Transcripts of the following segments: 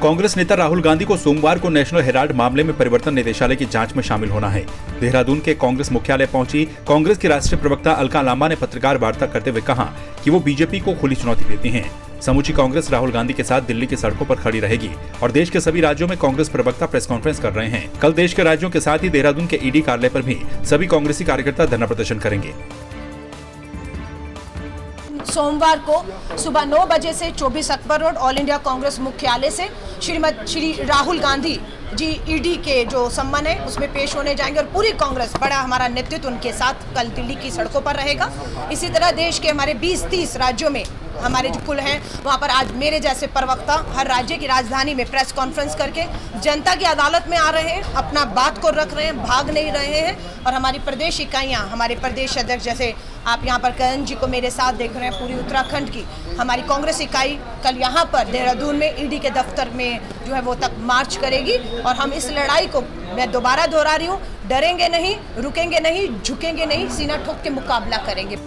कांग्रेस नेता राहुल गांधी को सोमवार को नेशनल हेराल्ड मामले में परिवर्तन निदेशालय की जांच में शामिल होना है। देहरादून के कांग्रेस मुख्यालय पहुंची कांग्रेस की राष्ट्रीय प्रवक्ता अलका लांबा ने पत्रकार वार्ता करते हुए कहा कि वो बीजेपी को खुली चुनौती देती हैं। समूची कांग्रेस राहुल गांधी के साथ दिल्ली की सड़कों पर खड़ी रहेगी और देश के सभी राज्यों में कांग्रेस प्रवक्ता प्रेस कॉन्फ्रेंस कर रहे हैं। कल देश के राज्यों के साथ ही देहरादून के ईडी कार्यालय पर भी सभी कांग्रेसी कार्यकर्ता धरना प्रदर्शन करेंगे। सोमवार को सुबह 9 बजे से 24 Akbar road all India Congress मुख्यालय से श्री राहुल गांधी जी ईडी के जो सम्मन है उसमें पेश होने जाएंगे और पूरी कांग्रेस बड़ा हमारा नेतृत्व उनके साथ कल दिल्ली की सड़कों पर रहेगा। इसी तरह देश के हमारे 20-30 राज्यों में हमारे जो कुल हैं वहाँ पर आज मेरे जैसे प्रवक्ता हर राज्य की राजधानी में प्रेस कॉन्फ्रेंस करके जनता की अदालत में आ रहे हैं, अपना बात को रख रहे हैं, भाग नहीं रहे हैं। और हमारी प्रदेश इकाइयाँ, हमारे प्रदेश अध्यक्ष जैसे आप यहाँ पर करण जी को मेरे साथ देख रहे हैं, पूरी उत्तराखंड की हमारी कांग्रेस इकाई कल यहाँ पर देहरादून में ईडी के दफ्तर में जो है वो तक मार्च करेगी। और हम इस लड़ाई को मैं दोबारा दोहरा रही हूँ, डरेंगे नहीं, रुकेंगे नहीं, झुकेंगे नहीं, सीना ठोक के मुकाबला करेंगे।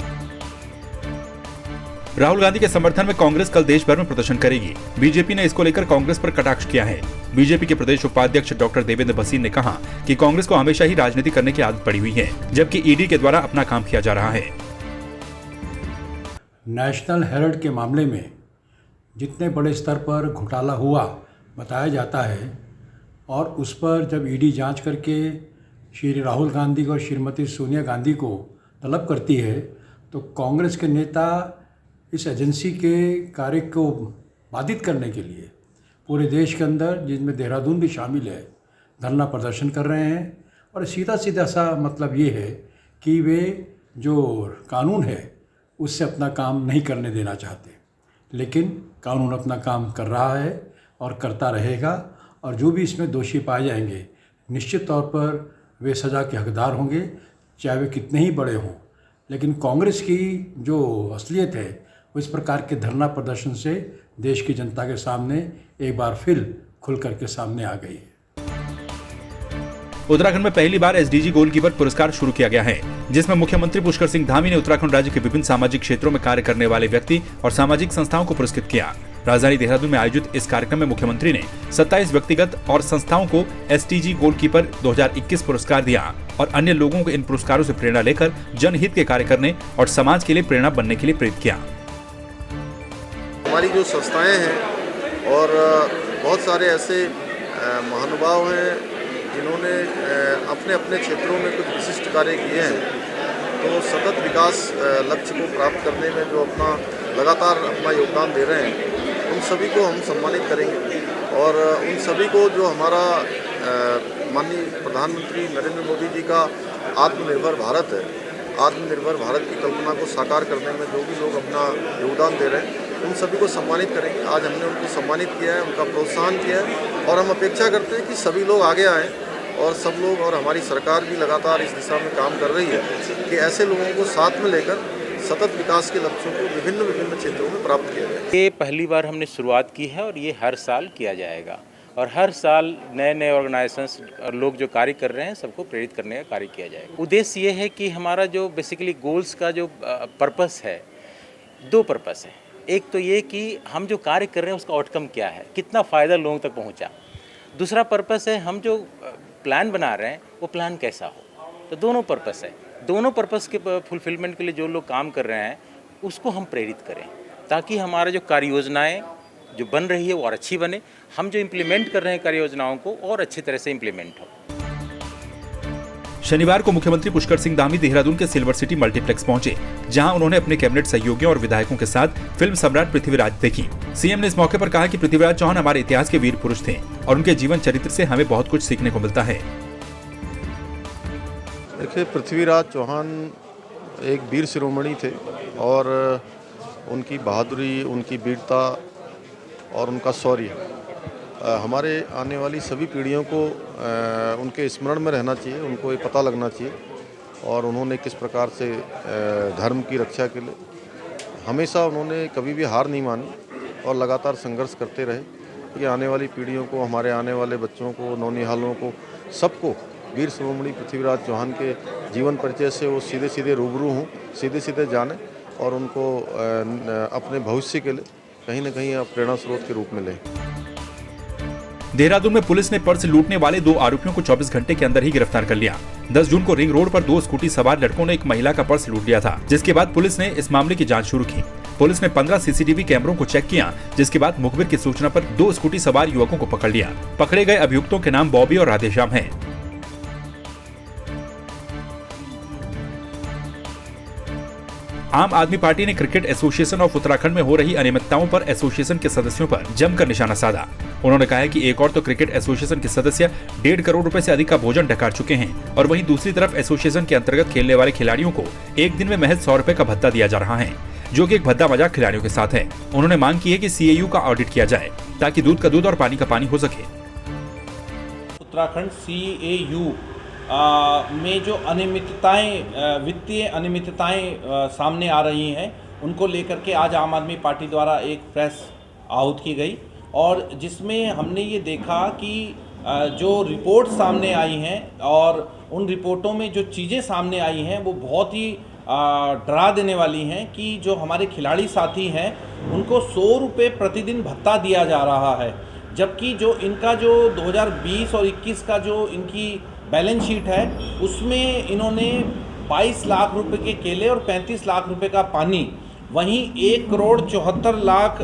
राहुल गांधी के समर्थन में कांग्रेस कल देश भर में प्रदर्शन करेगी। बीजेपी ने इसको लेकर कांग्रेस पर कटाक्ष किया है। बीजेपी के प्रदेश उपाध्यक्ष डॉक्टर देवेंद्र भसीन ने कहा कि कांग्रेस को हमेशा ही राजनीति करने की आदत पड़ी हुई है, जबकि ईडी के द्वारा अपना काम किया जा रहा है। नेशनल हेराल्ड के मामले में जितने बड़े स्तर पर घोटाला हुआ बताया जाता है और उस पर जब ईडी जांच करके श्री राहुल गांधी और श्रीमती सोनिया गांधी को तलब करती है तो कांग्रेस के नेता इस एजेंसी के कार्य को बाधित करने के लिए पूरे देश के अंदर, जिसमें देहरादून भी शामिल है, धरना प्रदर्शन कर रहे हैं। और सीधा सीधा सा मतलब ये है कि वे जो कानून है उससे अपना काम नहीं करने देना चाहते, लेकिन कानून अपना काम कर रहा है और करता रहेगा। और जो भी इसमें दोषी पाए जाएंगे निश्चित तौर पर वे सज़ा के हकदार होंगे, चाहे वे कितने ही बड़े हों। लेकिन कांग्रेस की जो असलियत है वो इस प्रकार के धरना प्रदर्शन से देश की जनता के सामने एक बार फिर खुल करके सामने आ गई है। उत्तराखंड में पहली बार एसडीजी गोलकीपर पुरस्कार शुरू किया गया है, जिसमें मुख्यमंत्री पुष्कर सिंह धामी ने उत्तराखंड राज्य के विभिन्न सामाजिक क्षेत्रों में कार्य करने वाले व्यक्ति और सामाजिक संस्थाओं को पुरस्कृत किया। राजधानी देहरादून में आयोजित इस कार्यक्रम में मुख्यमंत्री ने 27 व्यक्तिगत और संस्थाओं को एसटीजी गोलकीपर 2021 पुरस्कार दिया और अन्य लोगों को इन पुरस्कारों से प्रेरणा लेकर जनहित के कार्य करने और समाज के लिए प्रेरणा बनने के लिए प्रेरित किया। हमारी जो संस्थाएं हैं और बहुत सारे ऐसे महानुभाव हैं जिन्होंने अपने अपने क्षेत्रों में कुछ विशिष्ट कार्य किए हैं, तो सतत विकास लक्ष्य को प्राप्त करने में जो अपना लगातार अपना योगदान दे रहे हैं उन सभी को हम सम्मानित करेंगे। और उन सभी को जो हमारा माननीय प्रधानमंत्री नरेंद्र मोदी जी का आत्मनिर्भर भारत है, आत्मनिर्भर भारत की कल्पना को साकार करने में जो भी लोग अपना योगदान दे रहे हैं उन सभी को सम्मानित करेंगे। आज हमने उनको सम्मानित किया है, उनका प्रोत्साहन किया है और हम अपेक्षा करते हैं कि सभी लोग आगे आएँ और सब लोग और हमारी सरकार भी लगातार इस दिशा में काम कर रही है कि ऐसे लोगों को साथ में लेकर सतत विकास के लक्ष्यों को विभिन्न क्षेत्रों में प्राप्त किया जाए। ये पहली बार हमने शुरुआत की है और ये हर साल किया जाएगा और हर साल नए नए ऑर्गेनाइजेशंस और लोग जो कार्य कर रहे हैं सबको प्रेरित करने का कार्य किया जाएगा। उद्देश्य ये है कि हमारा जो बेसिकली गोल्स का जो पर्पस है, 2 पर्पस है। एक तो ये कि हम जो कार्य कर रहे हैं उसका आउटकम क्या है, कितना फ़ायदा लोगों तक पहुंचा। दूसरा पर्पस है हम जो प्लान बना रहे हैं वो प्लान कैसा हो। तो दोनों पर्पस है, दोनों पर्पस के फुलफिलमेंट के लिए जो लोग काम कर रहे हैं उसको हम प्रेरित करें ताकि हमारा जो कार्य योजनाएँ जो बन रही है वो और अच्छी बने, हम जो इम्प्लीमेंट कर रहे हैं कार्य योजनाओं को और अच्छी तरह से इम्प्लीमेंट हो। शनिवार को मुख्यमंत्री पुष्कर सिंह धामी देहरादून के सिल्वर सिटी मल्टीप्लेक्स पहुंचे, जहां उन्होंने अपने कैबिनेट सहयोगियों और विधायकों के साथ फिल्म सम्राट पृथ्वीराज देखी। सीएम ने इस मौके पर कहा कि पृथ्वीराज चौहान हमारे इतिहास के वीर पुरुष थे और उनके जीवन चरित्र से हमें बहुत कुछ सीखने को मिलता है। देखिए, पृथ्वीराज चौहान एक वीर शिरोमणि थे और उनकी बहादुरी, उनकी वीरता और उनका शौर्य हमारे आने वाली सभी पीढ़ियों को उनके स्मरण में रहना चाहिए, उनको ये पता लगना चाहिए। और उन्होंने किस प्रकार से धर्म की रक्षा के लिए हमेशा उन्होंने कभी भी हार नहीं मानी और लगातार संघर्ष करते रहे कि आने वाली पीढ़ियों को, हमारे आने वाले बच्चों को, नौनिहालों को, सबको वीर शिरोमणि पृथ्वीराज चौहान के जीवन परिचय से वो सीधे सीधे रूबरू हों, सीधे सीधे जाने और उनको अपने भविष्य के लिए कहीं ना कहीं प्रेरणा स्रोत के रूप में लें। देहरादून में पुलिस ने पर्स लूटने वाले 2 आरोपियों को 24 घंटे के अंदर ही गिरफ्तार कर लिया। 10 जून को रिंग रोड पर 2 स्कूटी सवार लड़कों ने एक महिला का पर्स लूट लिया था, जिसके बाद पुलिस ने इस मामले की जांच शुरू की। पुलिस ने 15 सीसीटीवी कैमरों को चेक किया, जिसके बाद मुखबिर की सूचना पर 2 स्कूटी सवार युवकों को पकड़ लिया। पकड़े गए अभियुक्तों के नाम बॉबी और राधेश्याम हैं। आम आदमी पार्टी ने क्रिकेट एसोसिएशन ऑफ उत्तराखंड में हो रही अनियमितताओं पर एसोसिएशन के सदस्यों पर जमकर निशाना साधा। उन्होंने कहा है कि एक और तो क्रिकेट एसोसिएशन के सदस्य 1.5 करोड़ रुपए से अधिक का भोजन डकार चुके हैं और वहीं दूसरी तरफ एसोसिएशन के अंतर्गत खेलने वाले खिलाड़ियों को एक दिन में महज 100 रुपए का भत्ता दिया जा रहा है, जो कि एक भद्दा मजाक खिलाड़ियों के साथ है। उन्होंने मांग की है कि CAU का ऑडिट किया जाए ताकि दूध का दूध और पानी का पानी हो सके। उत्तराखंड CAU में जो अनियमितताएं, वित्तीय अनियमितताएं सामने आ रही हैं, उनको लेकर के आज आम आदमी पार्टी द्वारा एक प्रेस आहूत की गई और जिसमें हमने ये देखा कि जो रिपोर्ट सामने आई हैं और उन रिपोर्टों में जो चीज़ें सामने आई हैं वो बहुत ही डरा देने वाली हैं कि जो हमारे खिलाड़ी साथी हैं उनको 100 रुपये प्रतिदिन भत्ता दिया जा रहा है, जबकि जो इनका जो 2020 और 21 का जो इनकी बैलेंस शीट है उसमें इन्होंने 22 लाख रुपए के केले और 35 लाख रुपए का पानी, वहीं 1 करोड़ 74 लाख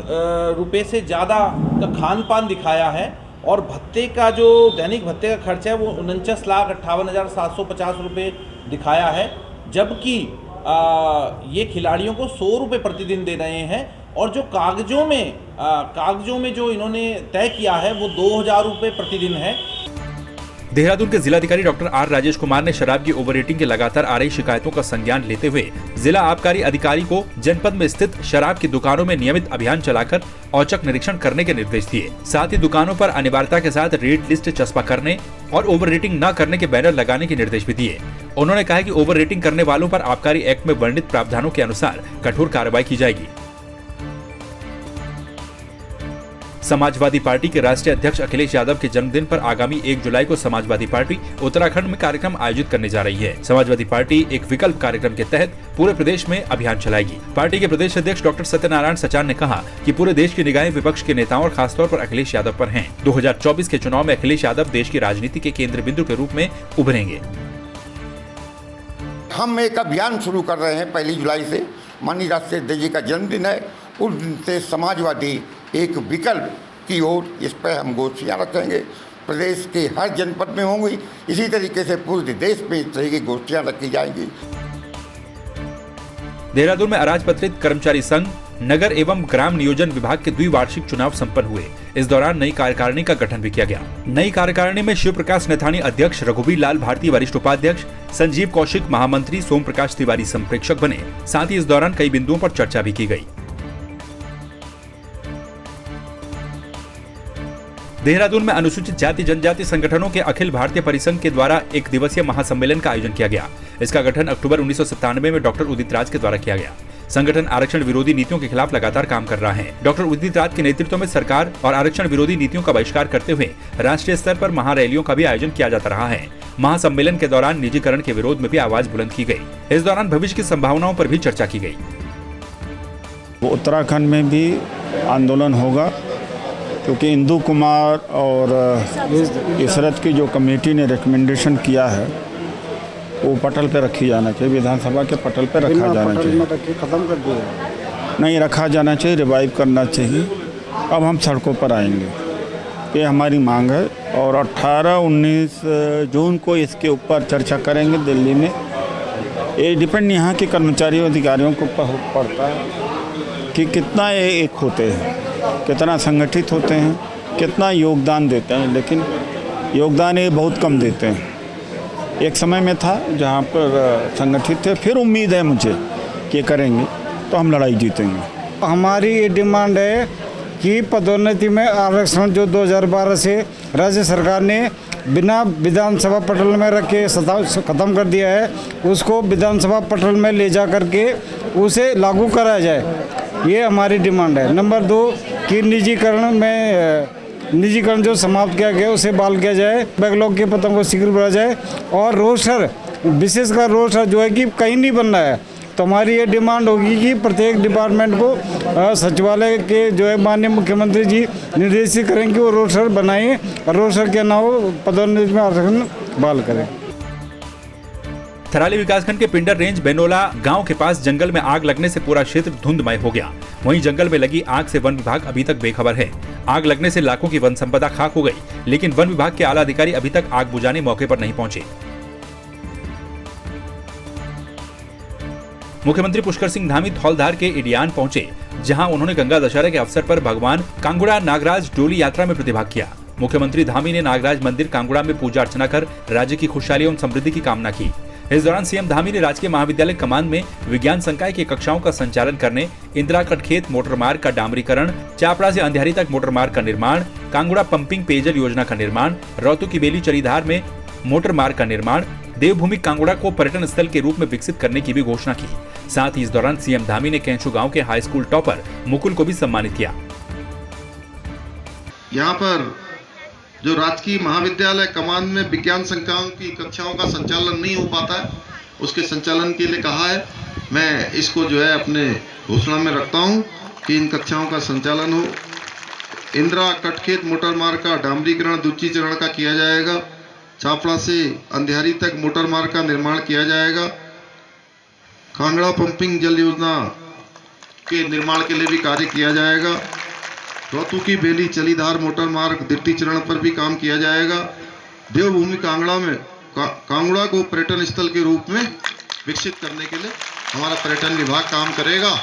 रुपए से ज़्यादा का खान पान दिखाया है और भत्ते का जो दैनिक भत्ते का खर्चा है वो 49,58,750 रुपये दिखाया है, जबकि ये खिलाड़ियों को 100 रुपये प्रतिदिन दे रहे हैं और जो कागजों में जो इन्होंने तय किया है वो 2,000 रुपये प्रतिदिन है। देहरादून के जिलाधिकारी डॉक्टर आर राजेश कुमार ने शराब की ओवर रेटिंग के लगातार आ रही शिकायतों का संज्ञान लेते हुए जिला आबकारी अधिकारी को जनपद में स्थित शराब की दुकानों में नियमित अभियान चलाकर औचक निरीक्षण करने के निर्देश दिए। साथ ही दुकानों पर अनिवार्यता के साथ रेट लिस्ट चस्पा करने और ओवर रेटिंग न करने के बैनर लगाने के निर्देश भी दिए। उन्होंने कहा कि ओवर रेटिंग करने वालों पर आबकारी एक्ट में वर्णित प्रावधानों के अनुसार कठोर कार्रवाई की जाएगी। समाजवादी पार्टी के राष्ट्रीय अध्यक्ष अखिलेश यादव के जन्मदिन पर आगामी 1 जुलाई को समाजवादी पार्टी उत्तराखंड में कार्यक्रम आयोजित करने जा रही है। समाजवादी पार्टी एक विकल्प कार्यक्रम के तहत पूरे प्रदेश में अभियान चलाएगी। पार्टी के प्रदेश अध्यक्ष डॉक्टर सत्यनारायण सचान ने कहा कि पूरे देश की निगाहें विपक्ष के नेताओं और खासतौर पर अखिलेश यादव पर हैं। 2024 के चुनाव में अखिलेश यादव देश की राजनीति के केंद्र बिंदु के रूप में उभरेंगे। हम एक अभियान शुरू कर रहे हैं 1 जुलाई से, माननीय राष्ट्रीय अध्यक्ष जी का जन्मदिन है, उस दिन से समाजवादी एक विकल्प की ओर इस पर हम गोष्ठियाँ रखेंगे। प्रदेश के हर जनपद में होंगी, इसी तरीके से पूरे देश में इस तरह की गोष्ठियाँ रखी जाएंगी। देहरादून में अराजपत्रित कर्मचारी संघ नगर एवं ग्राम नियोजन विभाग के द्विवार्षिक चुनाव संपन्न हुए। इस दौरान नई कार्यकारिणी का गठन भी किया गया। नई कार्यकारिणी में शिव प्रकाश नैथानी अध्यक्ष, रघुवीर लाल भारती वरिष्ठ उपाध्यक्ष, संजीव कौशिक महामंत्री, सोम प्रकाश तिवारी संप्रेक्षक बने। साथ ही इस दौरान कई बिंदुओं पर चर्चा भी की गई। देहरादून में अनुसूचित जाति जनजाति संगठनों के अखिल भारतीय परिसंघ के द्वारा 1 दिवसीय महासम्मेलन का आयोजन किया गया। इसका गठन अक्टूबर 1997 में डॉक्टर उदित राज के द्वारा किया गया। संगठन आरक्षण विरोधी नीतियों के खिलाफ लगातार काम कर रहा है। डॉक्टर उदित राज के नेतृत्व में सरकार और आरक्षण विरोधी नीतियों का बहिष्कार करते हुए राष्ट्रीय स्तर पर महारैलियों का भी आयोजन किया जाता रहा है। महासम्मेलन के दौरान निजीकरण के विरोध में भी आवाज बुलंद की गई। इस दौरान भविष्य की संभावनाओं पर भी चर्चा की गई। उत्तराखंड में भी आंदोलन होगा क्योंकि इंदु कुमार और इसरत की जो कमेटी ने रिकमेंडेशन किया है वो पटल पे रखी जाना चाहिए, विधानसभा के पटल पे रखा जाना चाहिए। खत्म कर दिया नहीं, रखा जाना चाहिए, रिवाइव करना चाहिए। अब हम सड़कों पर आएंगे, ये हमारी मांग है और 18-19 जून को इसके ऊपर चर्चा करेंगे दिल्ली में। ये डिपेंड यहाँ के कर्मचारियों अधिकारियों को पड़ता है कि कितना ये एक होते हैं, कितना संगठित होते हैं, कितना योगदान देते हैं, लेकिन योगदान ये बहुत कम देते हैं। एक समय में था जहाँ पर संगठित थे, फिर उम्मीद है मुझे कि करेंगे तो हम लड़ाई जीतेंगे। हमारी ये डिमांड है कि पदोन्नति में आरक्षण जो 2012 से राज्य सरकार ने बिना विधानसभा पटल में रख के ख़त्म कर दिया है, उसको विधानसभा पटल में ले जा करके उसे लागू कराया जाए, ये हमारी डिमांड है। नंबर 2 कि निजीकरण जो समाप्त किया गया उसे बहाल किया जाए, बैकलॉग के पदों को शीघ्र भरा जाए और रोस्टर, विशेषकर रोस्टर जो है कि कहीं नहीं बनना है, तो हमारी ये डिमांड होगी कि प्रत्येक डिपार्टमेंट को सचिवालय के जो है माननीय मुख्यमंत्री जी निर्देशित करें कि वो रोस्टर बनाएं और रोस्टर के अलावा पदोन्नति में आरक्षण बहाल करें। थराली विकासखंड के पिंडर रेंज बेनोला गांव के पास जंगल में आग लगने से पूरा क्षेत्र धुंधमय हो गया। वहीं जंगल में लगी आग से वन विभाग अभी तक बेखबर है। आग लगने से लाखों की वन संपदा खाक हो गई, लेकिन वन विभाग के आला अधिकारी अभी तक आग बुझाने मौके पर नहीं पहुंचे। मुख्यमंत्री पुष्कर सिंह धामी धौलधार के इडियान पहुंचे, जहां उन्होंने गंगा दशहरा के अवसर पर भगवान कांगुड़ा नागराज डोली यात्रा में प्रतिभाग किया। मुख्यमंत्री धामी ने नागराज मंदिर कांगुड़ा में पूजा अर्चना कर राज्य की खुशहाली एवं समृद्धि की कामना की। इस दौरान सीएम धामी ने राजकीय महाविद्यालय कमान में विज्ञान संकाय की कक्षाओं का संचालन करने, इंदिरा कटखेत मोटर मार्ग का डामरीकरण, चापड़ा से अंधियारी तक मोटर मार्ग का निर्माण, कांगुड़ा पंपिंग पेयजल योजना का निर्माण, रौतू की बेली चरीधार में मोटर मार्ग का निर्माण, देवभूमि कांगुड़ा को पर्यटन स्थल के रूप में विकसित करने की भी घोषणा की। साथ ही इस दौरान सीएम धामी ने कैंचू गांव के हाई स्कूल टॉपर मुकुल को भी सम्मानित किया। यहाँ पर जो राजकीय महाविद्यालय कमान में विज्ञान संकायों की कक्षाओं का संचालन नहीं हो पाता है, उसके संचालन के लिए कहा है। मैं इसको जो है अपने घोषणा में रखता हूँ कि इन कक्षाओं का संचालन हो। इंदिरा कटखेत मोटर मार्ग का डामरीकरण द्वितीय चरण का किया जाएगा। चापड़ा से अंधियारी तक मोटर मार्ग का निर्माण किया जाएगा। कांगड़ा पंपिंग जल योजना के निर्माण के लिए भी कार्य किया जाएगा। रौतू की बेली चलीधार मोटर मार्ग द्वितीय चरण पर भी काम किया जाएगा। देवभूमि कांगड़ा में कांगड़ा को पर्यटन स्थल के रूप में विकसित करने के लिए हमारा पर्यटन विभाग काम करेगा।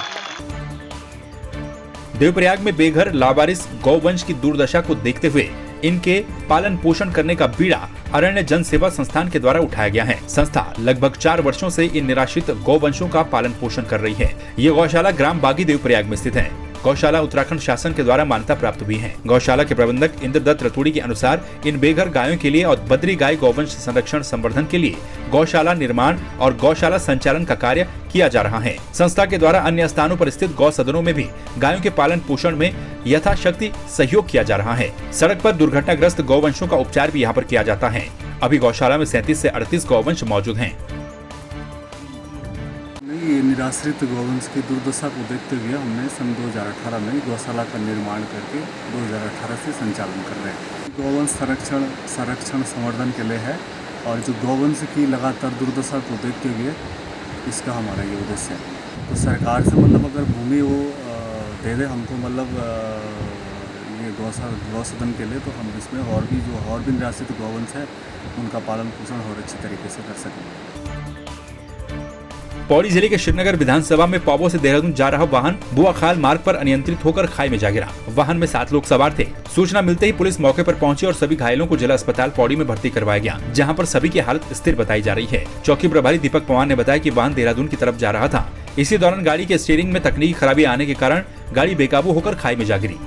देवप्रयाग में बेघर लावारिस गौवंश की दुर्दशा को देखते हुए इनके पालन पोषण करने का बीड़ा अरण्य जन सेवा संस्थान के द्वारा उठाया गया है। संस्था लगभग 4 वर्षों से इन निराश्रित गौवंशों का पालन पोषण कर रही है। ये गौशाला ग्राम बागी देवप्रयाग में स्थित है। गौशाला उत्तराखंड शासन के द्वारा मान्यता प्राप्त हुई है। गौशाला के प्रबंधक इंद्रदत्त रतूड़ी के अनुसार इन बेघर गायों के लिए और बद्री गाय गौवंश संरक्षण संवर्धन के लिए गौशाला निर्माण और गौशाला संचालन का कार्य किया जा रहा है। संस्था के द्वारा अन्य स्थानों पर स्थित गौ सदनों में भी गायों के पालन पोषण में यथाशक्ति सहयोग किया जा रहा है। सड़क पर दुर्घटनाग्रस्त गौवंशों का उपचार भी यहाँ पर किया जाता है। अभी गौशाला में 37 से 38 गौवंश मौजूद हैं। ये निराश्रित गौवंश की दुर्दशा को देखते हुए हमने सन 2018 में गौशाला का निर्माण करके 2018 से संचालन कर रहे हैं। गौवंश संरक्षण संवर्धन के लिए है और जो गौवंश की लगातार दुर्दशा को देखते हुए इसका हमारा ये उद्देश्य है। तो सरकार से मतलब अगर भूमि वो दे दे हमको मतलब ये गौसदन के लिए, तो हम इसमें और भी निराश्रित गौवंश है उनका पालन पोषण और अच्छी तरीके से कर सकेंगे। पौड़ी जिले के श्रीनगर विधानसभा में पौबो से देहरादून जा रहा वाहन बुआखाल मार्ग पर अनियंत्रित होकर खाई में जा गिरा। वाहन में 7 लोग सवार थे। सूचना मिलते ही पुलिस मौके पर पहुंची और सभी घायलों को जिला अस्पताल पौड़ी में भर्ती करवाया गया, जहां पर सभी की हालत स्थिर बताई जा रही है। चौकी प्रभारी दीपक पवार ने बताया कि वाहन देहरादून की तरफ जा रहा था। इसी दौरान गाड़ी के स्टीयरिंग में तकनीकी खराबी आने के कारण गाड़ी बेकाबू होकर खाई में जा गिरी।